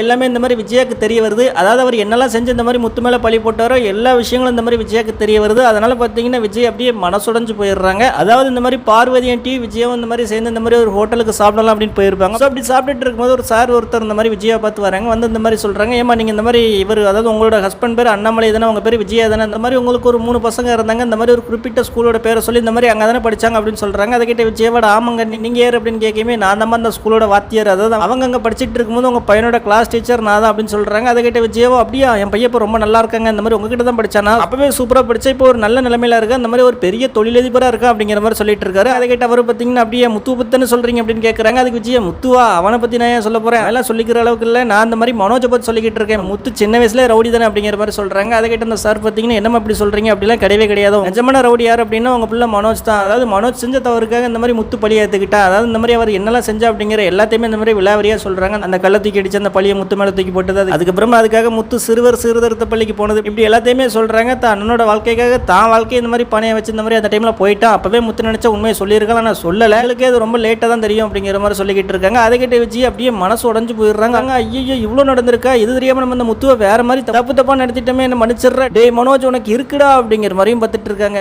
எல்லாமே இந்த மாதிரி விஜயாக்கு தெரிய வருது. அதாவது அவர் என்னெல்லாம் செஞ்சு இந்த மாதிரி முத்து மேலே பழி போட்டாரோ எல்லா விஷயங்களும் இந்த மாதிரி விஜயாக்கு தெரிய வருது. அதனால பார்த்தீங்கன்னா விஜய் அப்படியே மனசுடைஞ்சு போயிடுறாங்க. அதாவது இந்த மாதிரி பார்வதி ஆண்டி விஜயும் இந்த மாதிரி சேர்ந்து இந்த மாதிரி ஒரு ஹோட்டலுக்கு சாப்பிடலாம் அப்படின்னு போயிருப்பாங்க. ஸோ அப்படி சாப்பிட்டுட்டு இருக்கும்போது ஒரு சார் ஒருத்தர் இந்த மாதிரி விஜயா பார்த்து வராங்க. வந்து இந்த மாதிரி சொல்கிறாங்க, ஏமா நீங்கள் இந்த மாதிரி இவர் அதாவது உங்களோட ஹஸ்பண்ட் பேர் அண்ணாமலை தானே, உங்கள் பேர் விஜயா தானே, இந்த மாதிரி உங்களுக்கு ஒரு 3 பசங்க இருந்தாங்க, இந்த மாதிரி ஒரு குறிப்பிட்ட ஸ்கூலோட பேரை சொல்லி இந்த மாதிரி அங்கே தானே படிச்சாங்க அப்படின்னு சொல்கிறாங்க. அதை கிட்ட விஜயவோட ஆமாங்க நீங்கள் யார் அப்படின்னு கேட்குமே நான் தான் அந்த ஸ்கூலோட வாத்தியார், அதாவது அவங்க அங்கே படிச்சுட்டு இருக்கும்போது உங்கள் பையனோட கிளாஸ் டீச்சர் நான் தான் அப்படின்னு சொல்கிறாங்க. அதை கிட்ட விஜயவோ அப்படியா என் பையன் இப்போ ரொம்ப நல்லா இருக்காங்க, இந்த மாதிரி உங்ககிட்ட தான் படிச்சானா, அப்பவே சூப்பராக படிச்சா இப்போ ஒரு நல்ல நிலைமையில இருக்கா, இந்த மாதிரி ஒரு பெரிய தொழிலதிபராக இருக்கா அப்படிங்கிற மாதிரி சொல்லிட்டு இருக்காரு. அதை கிட்ட அவர் பார்த்தீங்கன்னா அப்படியே முத்து பத்தன்னு சொல்கிறீங்க அப்படின்னு கேட்குறாங்க. அதுக்கு விஜய முத்துவா அவனை பற்றி நான் ஏன் சொல்ல போகிறேன், அதெல்லாம் சொல்லிக்கிற அளவுக்கு இல்லை, நான் அந்த மாதிரி மனோஜை பற்றி சொல்லிக்கிட்டு இருக்கேன், முத்து சின்ன வயசுல ரவுடி தானே அப்படிங்கிற மாதிரி சொல்கிறாங்க. அதை கிட்ட அந்த சார் பார்த்தீங்கன்னா என்னமா அப்படி சொல்கிறீங்க, அப்படிலாம் கிடையவே கிடையாது, நிஜமான ரவுடி யார் அப்படின்னா உங்கள் பிள்ளை மனோஜ் தான், அதாவது மனோஜ் செஞ்ச தவறுக்காக இந்த மாதிரி முத்து பழி ஏற்றுக்கிட்டா, அதாவது இந்த மாதிரி அவர் என்னெல்லாம் செஞ்சா அப்படிங்கிற எல்லாத்தையுமே இந்த மாதிரி விலாவரியாக சொல்கிறாங்க. அந்த கள்ள தூக்கி அடிச்சு அந்த பழியை முத்து மேலே தூக்கி போட்டது, அதுக்கப்புறமா அதுக்காக முத்து சிறுவர் சீர்திருத்த பள்ளிக்கு போனது, இப்படி எல்லாத்தையுமே சொல்கிறாங்க. தான் அண்ணனோட வாழ்க்கைக்காக தான் வாழ்க்கை இந்த மாதிரி பணையை வச்சு இந்த மாதிரி அந்த டைமில் போயிட்டான், அப்பவே முத்து நினைச்சா உண்மையை சொல்லியிருக்கலாம், ஆனால் சொல்லலை, எங்களுக்கே அது ரொம்ப லேட்டாக தான் தெரியும் அப்படிங்கிற மாதிரி சொல்லிக்கிட்டு இருக்காங்க. அதை கிட்ட விஜய் அப்படியே மனசு உடஞ்சு போயிடுறாங்க. அங்கே ஐயோ இவ்வளோ நடந்திருக்கா, இது தெரியாமல் நம்ம அந்த முத்துவை வேற மாதிரி தப்பு தப்பாக நடத்திட்டோமே, என்ன மன்னிச்சிடுற டே மனோஜ் உனக்கு இருக்குடா அப்படிங்கிற மாதிரியும் பார்த்துட்டு இருக்காங்க.